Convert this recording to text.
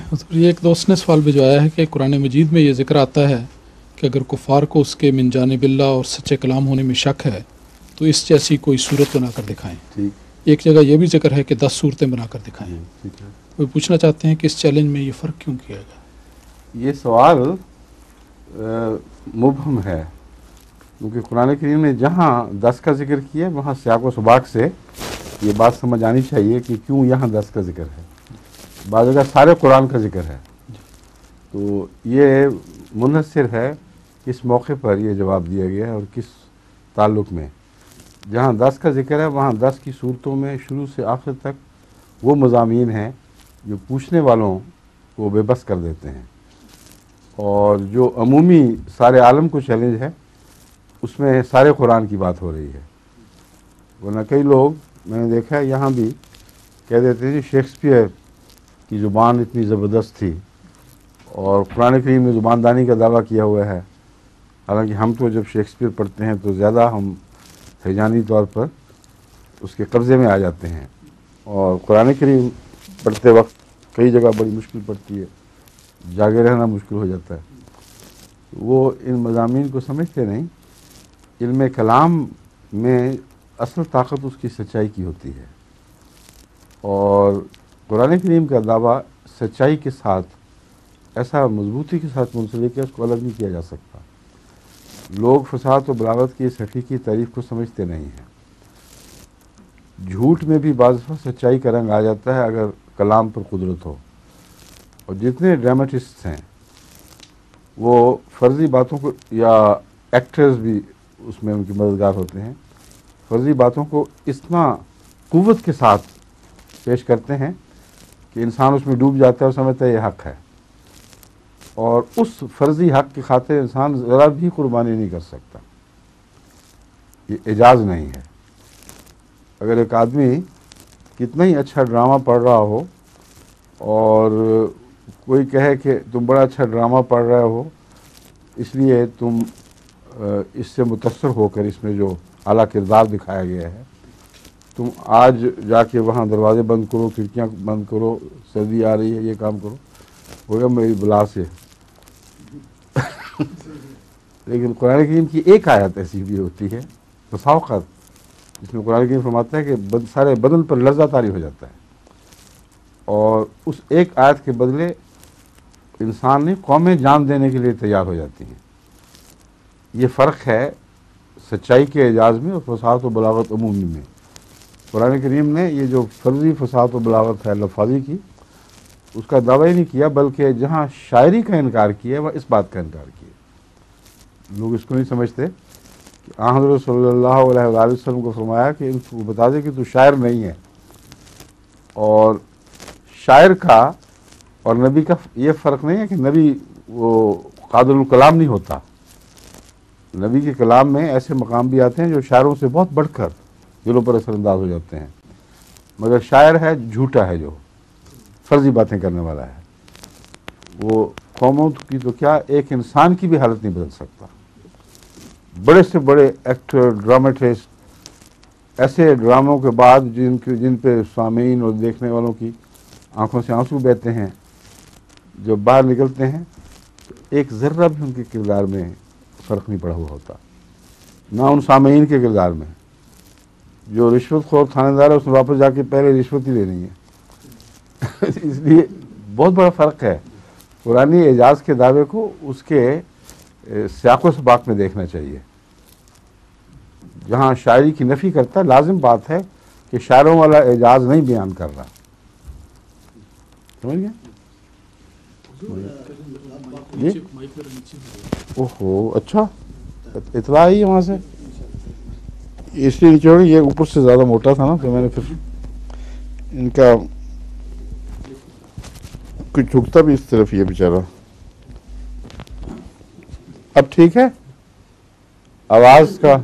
तो ये एक दोस्त ने सवाल भिजवाया है कि कुरान मजीद में ये जिक्र आता है कि अगर कुफार को उसके मिन जानिबिल्लाह और सच्चे कलाम होने में शक है तो इस जैसी कोई सूरत बनाकर दिखाएं। ठीक। एक जगह ये भी जिक्र है कि 10 सूरतें बनाकर दिखाएं। ठीक है। वो पूछना चाहते हैं कि इस चैलेंज में ये फ़र्क क्यों किया गया। ये सवाल मुबहम है, क्योंकि कुरान करीम ने जहाँ 10 का जिक्र किया वहाँ सियाक व सबाक से ये बात समझ आनी चाहिए कि क्यों यहाँ 10 का जिक्र है। बाद जगह सारे कुरान का जिक्र है, तो ये मुनहसर है किस मौके पर यह जवाब दिया गया है और किस ताल्लुक़ में। जहाँ 10 का जिक्र है वहाँ 10 की सूरतों में शुरू से आखिर तक वो मज़ामीन हैं जो पूछने वालों को बेबस कर देते हैं, और जो अमूमी सारे आलम को चैलेंज है उसमें सारे कुरान की बात हो रही है। वरना कई लोग मैंने देखा है यहाँ भी कह देते हैं कि शेक्सपियर की ज़ुबान इतनी ज़बरदस्त थी और कुरान करीम में ज़ुबानदानी का दावा किया हुआ है। हालांकि हम तो जब शेक्सपियर पढ़ते हैं तो ज़्यादा हम हैजानी तौर पर उसके कब्ज़े में आ जाते हैं, और कुरान करीम पढ़ते वक्त कई जगह बड़ी मुश्किल पड़ती है, जागे रहना मुश्किल हो जाता है। वो इन मज़ामीन को समझते नहीं। इल्म कलाम में असल ताकत उसकी सच्चाई की होती है, और कुरान करीम का दावा सच्चाई के साथ ऐसा मजबूती के साथ मुंसलिक है, उसको अलग नहीं किया जा सकता। लोग फसाद और बलागत की इस हकीकी तारीफ़ को समझते नहीं हैं। झूठ में भी बाज़ सच्चाई का रंग आ जाता है अगर कलाम पर कुदरत हो, और जितने ड्रामेटिस्ट हैं वो फ़र्ज़ी बातों को, या एक्टर्स भी उसमें उनकी मददगार होते हैं, फ़र्ज़ी बातों को इतना क़ुव्वत के साथ पेश करते हैं कि इंसान उसमें डूब जाता है और समझता है ये हक़ है, और उस फ़र्ज़ी हक़ की खातिर इंसान ज़रा भी कुर्बानी नहीं कर सकता। ये एजाज़ नहीं है। अगर एक आदमी कितना ही अच्छा ड्रामा पढ़ रहा हो और कोई कहे कि तुम बड़ा अच्छा ड्रामा पढ़ रहे हो इसलिए तुम इससे मुतस्सर होकर इसमें जो आला किरदार दिखाया गया है, तुम आज जाके वहाँ दरवाज़े बंद करो, खिड़कियाँ बंद करो, सर्दी आ रही है, ये काम करो, होगा मेरी बुला से। लेकिन कुरान करीम की एक आयत ऐसी भी होती है बसावक़ात, जिसमें कुरान करीम फरमाता है कि सारे बदन पर लर्ज़ा तारी हो जाता है, और उस एक आयत के बदले इंसान ने कौमें जान देने के लिए तैयार हो जाती हैं। ये फ़र्क है सच्चाई के एजाज़ में और फसाद व बलागत अमूमी में। कुरान करीम ने ये जो फ़र्ज़ी फसाद व बलागत है लफ़ाज़ी की, उसका दावा ही नहीं किया, बल्कि जहाँ शायरी का इनकार किया वह इस बात का इनकार किया। लोग इसको नहीं समझते कि हज़रत सल्लल्लाहु अलैहि वसल्लम को फरमाया कि इनको बता दे कि तू शायर नहीं है, और शायर का और नबी का ये फ़र्क नहीं है कि नबी वो क़ादिरुल कलाम नहीं होता। नबी के कलाम में ऐसे मकाम भी आते हैं जो शायरों से बहुत बढ़कर दिलों पर असरअंदाज हो जाते हैं, मगर शायर है झूठा है, जो फ़र्ज़ी बातें करने वाला है। वो कौमों की तो क्या, एक इंसान की भी हालत नहीं बदल सकता। बड़े से बड़े एक्टर, ड्रामेटिस्ट ऐसे ड्रामों के बाद जिन पे सामीन और देखने वालों की आंखों से आंसू बहते हैं, जब बाहर निकलते हैं तो एक ज़र्रा भी उनके किरदार में फ़र्क नहीं पड़ा हुआ होता, ना उन सामीन के किरदार में। जो रिश्वतखोर थानेदार है उसने वापस जाके पहले रिश्वत ही लेनी है। इसलिए बहुत बड़ा फ़र्क है। पुरानी एजाज़ के दावे को उसके सियाक़ो सबाक़ में देखना चाहिए। जहाँ शायरी की नफ़ी करता है, लाजिम बात है कि शायरों वाला एजाज़ नहीं बयान कर रहा। समझ गए? जी? ओहो, अच्छा, इतना ही है वहाँ से, इसलिए नीचे हो गया। ये ऊपर से ज़्यादा मोटा था ना, तो मैंने फिर इनका कुछ झुकता भी इस तरफ, ये बेचारा। अब ठीक है, आवाज़ का